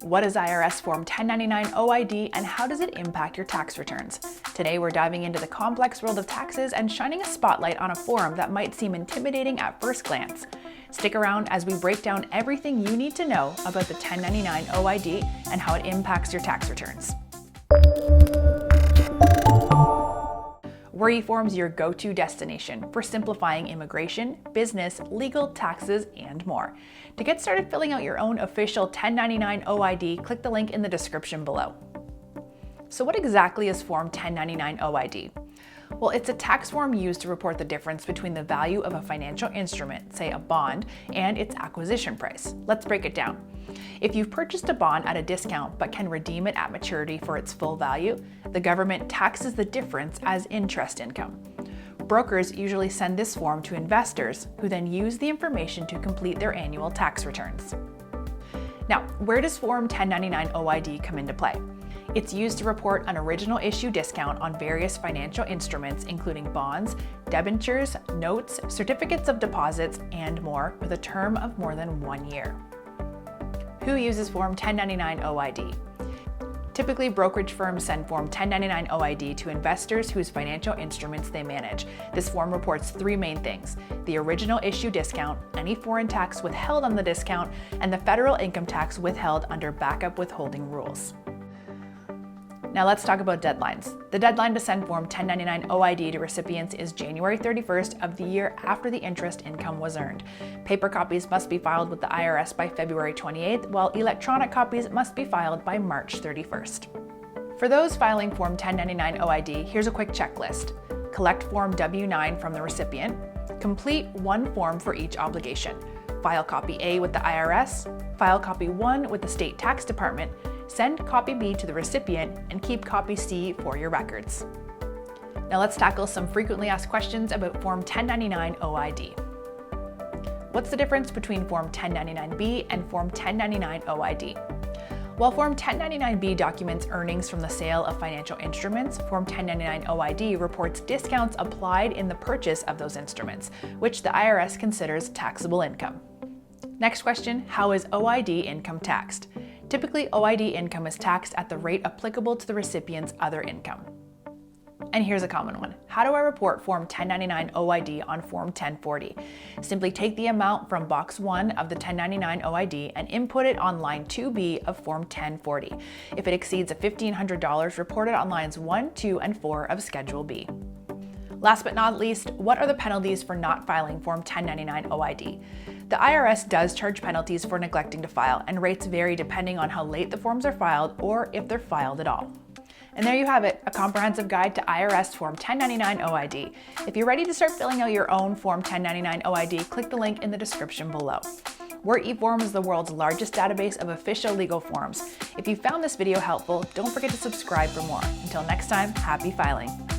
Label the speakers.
Speaker 1: What is IRS Form 1099 OID and how does it impact your tax returns? Today we're diving into the complex world of taxes and shining a spotlight on a form that might seem intimidating at first glance. Stick around as we break down everything you need to know about the 1099 OID and how it impacts your tax returns. Were eForms your go-to destination for simplifying immigration, business, legal, taxes, and more? To get started filling out your own official 1099 OID, click the link in the description below. So what exactly is Form 1099 OID? Well, it's a tax form used to report the difference between the value of a financial instrument, say a bond, and its acquisition price. Let's break it down. If you've purchased a bond at a discount but can redeem it at maturity for its full value, the government taxes the difference as interest income. Brokers usually send this form to investors who then use the information to complete their annual tax returns. Now, where does Form 1099 OID come into play? It's used to report an original issue discount on various financial instruments, including bonds, debentures, notes, certificates of deposits, and more, with a term of more than 1 year. Who uses Form 1099 OID? Typically, brokerage firms send Form 1099 OID to investors whose financial instruments they manage. This form reports three main things: the original issue discount, any foreign tax withheld on the discount, and the federal income tax withheld under backup withholding rules. Now let's talk about deadlines. The deadline to send Form 1099 OID to recipients is January 31st of the year after the interest income was earned. Paper copies must be filed with the IRS by February 28th, while electronic copies must be filed by March 31st. For those filing Form 1099 OID, here's a quick checklist. Collect Form W-9 from the recipient. Complete one form for each obligation. File copy A with the IRS. File copy 1 with the state tax department. Send copy B to the recipient and keep copy C for your records. Now let's tackle some frequently asked questions about Form 1099 OID. What's the difference between Form 1099B and Form 1099 OID? While Form 1099B documents earnings from the sale of financial instruments, Form 1099 OID reports discounts applied in the purchase of those instruments, which the IRS considers taxable income. Next question, how is OID income taxed? Typically, OID income is taxed at the rate applicable to the recipient's other income. And here's a common one. How do I report Form 1099 OID on Form 1040? Simply take the amount from Box 1 of the 1099 OID and input it on line 2B of Form 1040. If it exceeds $1,500, report it on lines 1, 2, and 4 of Schedule B. Last but not least, what are the penalties for not filing Form 1099 OID? The IRS does charge penalties for neglecting to file, and rates vary depending on how late the forms are filed or if they're filed at all. And there you have it, a comprehensive guide to IRS Form 1099 OID. If you're ready to start filling out your own Form 1099 OID, click the link in the description below. Were eForms is the world's largest database of official legal forms. If you found this video helpful, don't forget to subscribe for more. Until next time, happy filing.